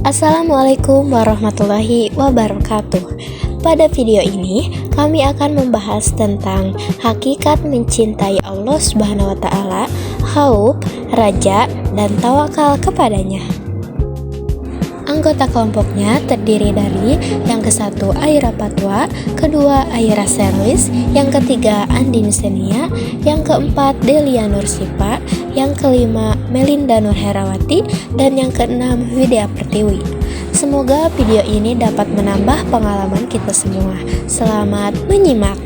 Assalamualaikum warahmatullahi wabarakatuh. Pada video ini, kami akan membahas tentang hakikat mencintai Allah Subhanahu wa Ta'ala, khauf, raja, dan tawakal kepadanya. Anggota kelompoknya terdiri dari yang ke-1 Aira Fatwa, kedua Aira Serlis, yang ketiga Andin Senia, yang keempat Delia Nursipa, yang kelima Melinda Nurherawati, dan yang keenam Widya Pertiwi. Semoga video ini dapat menambah pengalaman kita semua. Selamat menyimak.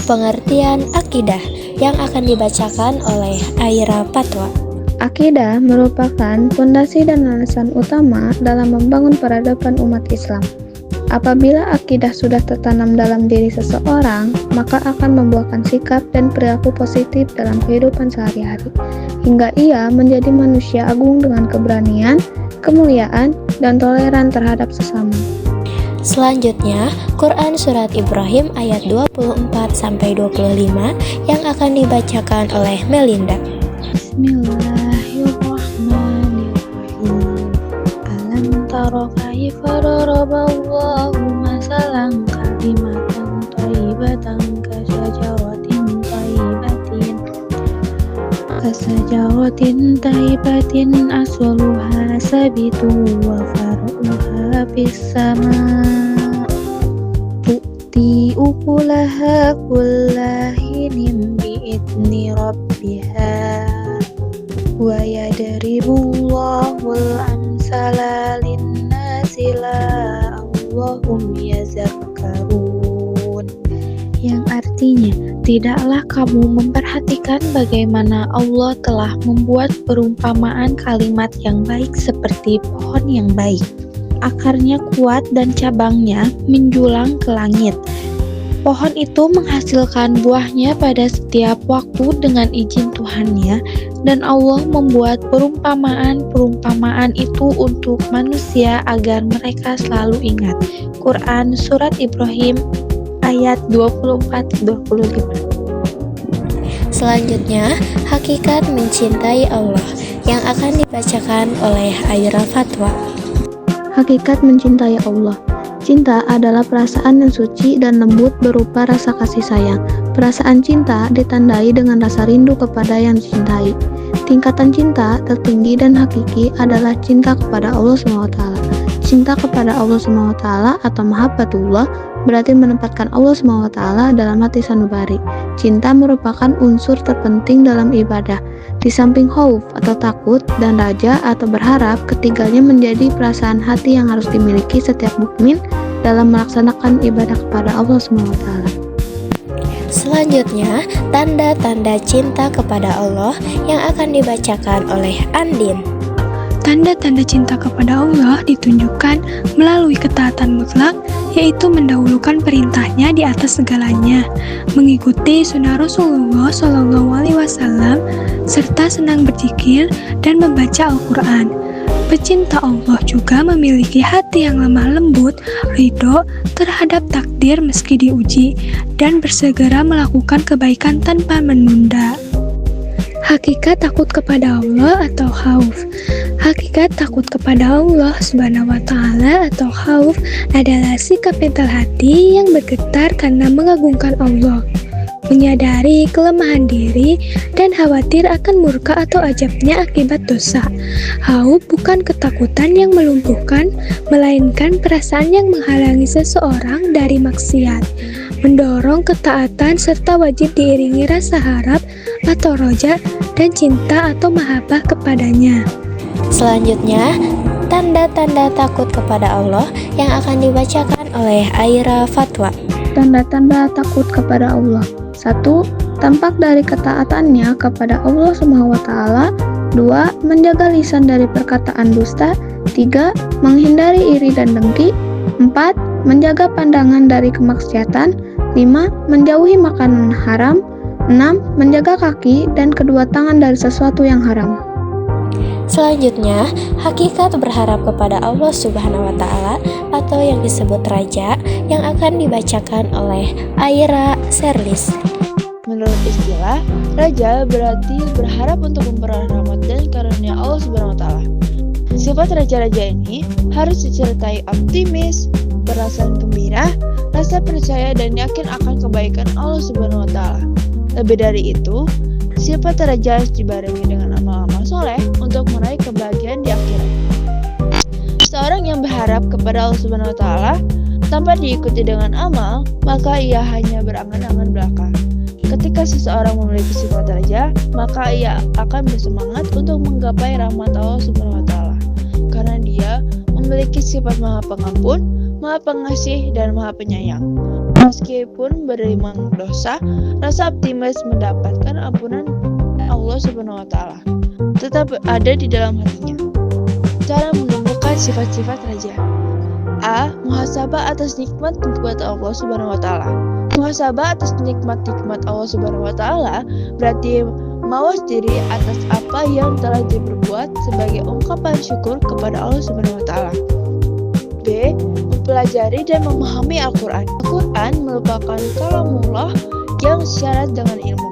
Pengertian akidah yang akan dibacakan oleh Aira Fatwa. Akidah merupakan fondasi dan landasan utama dalam membangun peradaban umat Islam. Apabila akidah sudah tertanam dalam diri seseorang, maka akan membuahkan sikap dan perilaku positif dalam kehidupan sehari-hari, hingga ia menjadi manusia agung dengan keberanian, kemuliaan, dan toleran terhadap sesama. Selanjutnya, Quran Surat Ibrahim ayat 24-25 yang akan dibacakan oleh Melinda. Bismillahirrahmanirrahim. Alam tara kaifa daraballahu masalan kalimatan thayyibatan kasajaratin thayyibatin asluha sabitu wa faruha fis sama tu'ti ukulaha kullahinin bi'idni rabbiha wa yadribullahul amsala linnasi la'allahum yazakkarun, yang artinya, tidaklah kamu memperhatikan bagaimana Allah telah membuat perumpamaan kalimat yang baik seperti pohon yang baik. Akarnya kuat dan cabangnya menjulang ke langit. Pohon itu menghasilkan buahnya pada setiap waktu dengan izin Tuhannya, dan Allah membuat perumpamaan itu untuk manusia agar mereka selalu ingat. Quran Surat Ibrahim ayat 24-25. Selanjutnya, hakikat mencintai Allah yang akan dibacakan oleh Aira Fatwa. Hakikat mencintai Allah. Cinta adalah perasaan yang suci dan lembut berupa rasa kasih sayang. Perasaan cinta ditandai dengan rasa rindu kepada yang dicintai. Tingkatan cinta tertinggi dan hakiki adalah cinta kepada Allah SWT. Cinta kepada Allah SWT atau mahabbatullah berarti menempatkan Allah SWT dalam hati sanubari. Cinta merupakan unsur terpenting dalam ibadah. Di samping khauf atau takut dan raja atau berharap, ketiganya menjadi perasaan hati yang harus dimiliki setiap mukmin dalam melaksanakan ibadah kepada Allah SWT. Selanjutnya, tanda-tanda cinta kepada Allah yang akan dibacakan oleh Andin. Tanda-tanda cinta kepada Allah ditunjukkan melalui ketaatan mutlak, yaitu mendahulukan perintahnya di atas segalanya, mengikuti sunnah Rasulullah SAW, serta senang berzikir dan membaca Al-Quran. Pecinta Allah juga memiliki hati yang lemah lembut, ridho terhadap takdir meski diuji, dan bersegera melakukan kebaikan tanpa menunda. Hakikat takut kepada Allah atau khauf. Hakikat takut kepada Allah Subhanahu wa Ta'ala atau khauf adalah sikap mental hati yang bergetar karena mengagungkan Allah, menyadari kelemahan diri, dan khawatir akan murka atau azabnya akibat dosa. Khauf bukan ketakutan yang melumpuhkan, melainkan perasaan yang menghalangi seseorang dari maksiat, mendorong ketaatan, serta wajib diiringi rasa harap atau roja dan cinta atau mahabbah kepadanya. Selanjutnya, tanda-tanda takut kepada Allah yang akan dibacakan oleh Aira Fatwa. Tanda-tanda takut kepada Allah. 1. Tampak dari ketaatannya kepada Allah SWT. 2. Menjaga lisan dari perkataan dusta. 3. Menghindari iri dan dengki. 4. Menjaga pandangan dari kemaksiatan. 5. Menjauhi makanan haram. 6. Menjaga kaki dan kedua tangan dari sesuatu yang haram. Selanjutnya, hakikat berharap kepada Allah Subhanahu wa Ta'ala atau yang disebut raja yang akan dibacakan oleh Aira Serlis. Menurut istilah, raja berarti berharap untuk memperoleh rahmat dan karunia Allah Subhanahu wa Ta'ala. Sifat raja-raja ini harus disertai optimis, perasaan gembira, rasa percaya dan yakin akan kebaikan Allah Subhanahu wa taala. Lebih dari itu, sifat raja harus dibarengi dengan amal-amal soleh untuk meraih kebahagiaan di akhirat. Seorang yang berharap kepada Allah Subhanahu wa taala tanpa diikuti dengan amal, maka ia hanya berangan-angan belaka. Ketika seseorang memiliki sifat raja, maka ia akan bersemangat untuk menggapai rahmat Allah Subhanahu wa taala. Karena dia memiliki sifat Maha Pengampun, Maha Pengasih, dan Maha Penyayang. Meskipun berimang dosa, rasa optimis mendapatkan ampunan Allah Subhanahu wa taala tetap ada di dalam hatinya. Cara menumbuhkan sifat-sifat raja. A. Muhasabah atas nikmat-nikmat Allah Subhanahu wa taala. Muhasabah atas nikmat-nikmat Allah Subhanahu wa taala berarti mawas diri atas apa yang telah diperbuat sebagai ungkapan syukur kepada Allah Subhanahu wa taala. B. Mempelajari dan memahami Al-Qur'an. Al-Qur'an merupakan kalamullah yang syarat dengan ilmu.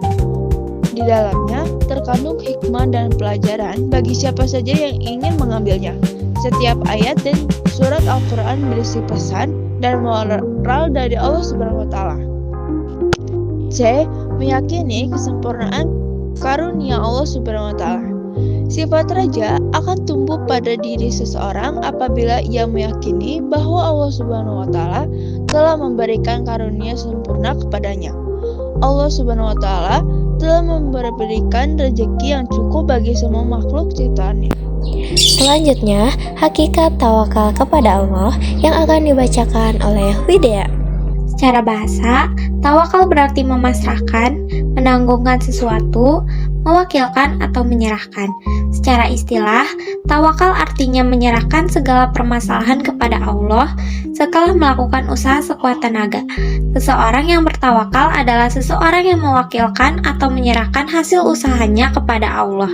Di dalamnya terkandung hikmah dan pelajaran bagi siapa saja yang ingin mengambilnya. Setiap ayat dan surat Al-Qur'an berisi pesan dan moral dari Allah Subhanahu wa taala. C. Meyakini kesempurnaan karunia Allah Subhanahu wa taala. Sifat raja akan tumbuh pada diri seseorang apabila ia meyakini bahwa Allah Subhanahu wa taala telah memberikan karunia sempurna kepadanya. Allah Subhanahu wa taala telah memberikan rezeki yang cukup bagi semua makhluk ciptaannya. Selanjutnya, hakikat tawakal kepada Allah yang akan dibacakan oleh Widya. Secara bahasa, tawakal berarti memasrahkan, menanggungkan sesuatu, mewakilkan atau menyerahkan. Secara istilah, tawakal artinya menyerahkan segala permasalahan kepada Allah setelah melakukan usaha sekuat tenaga. Seseorang yang bertawakal adalah seseorang yang mewakilkan atau menyerahkan hasil usahanya kepada Allah.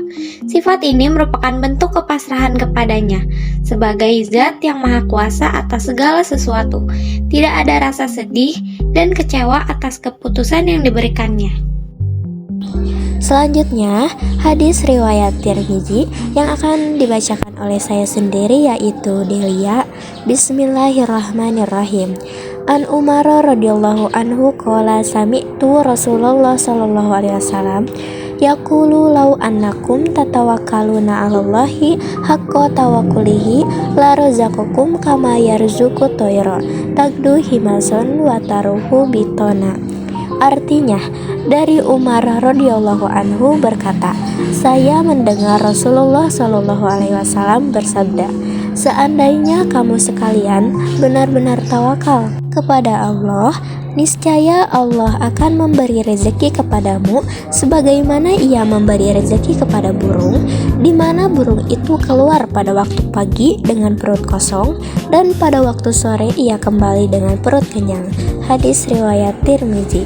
Sifat ini merupakan bentuk kepasrahan kepadanya sebagai zat yang maha kuasa atas segala sesuatu. Tidak ada rasa sedih dan kecewa atas keputusan yang diberikannya. Selanjutnya, hadis riwayat Tirmizi yang akan dibacakan oleh saya sendiri yaitu Delia. Bismillahirrahmanirrahim. An Umar radhiyallahu anhu qala sami'tu Rasulullah sallallahu alaihi wasallam yaqulu law annakum tatawakkaluna 'alallahi haqqa tawakkulihi la razaqakum kama yarzuqu tayra tagdu himason wa taruhu bitona. Artinya, dari Umar radhiyallahu anhu berkata, saya mendengar Rasulullah Shallallahu alaihi wasallam bersabda, seandainya kamu sekalian benar-benar tawakal kepada Allah, niscaya Allah akan memberi rezeki kepadamu sebagaimana Ia memberi rezeki kepada burung, di mana burung itu keluar pada waktu pagi dengan perut kosong dan pada waktu sore ia kembali dengan perut kenyang. Hadis riwayat Tirmizi.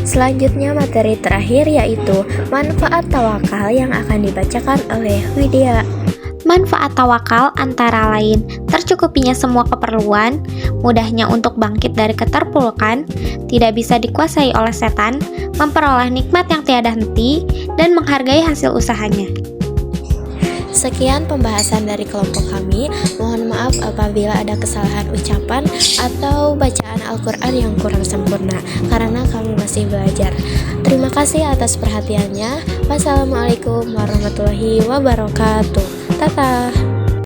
Selanjutnya materi terakhir yaitu manfaat tawakal yang akan dibacakan oleh Widya. Manfaat tawakal antara lain tercukupinya semua keperluan, mudahnya untuk bangkit dari keterpurukan, tidak bisa dikuasai oleh setan, memperoleh nikmat yang tiada henti, dan menghargai hasil usahanya. Sekian pembahasan dari kelompok kami. Mohon maaf apabila ada kesalahan ucapan atau bacaan Al-Quran yang kurang sempurna, karena kami masih belajar. Terima kasih atas perhatiannya. Wassalamualaikum warahmatullahi wabarakatuh. Tata.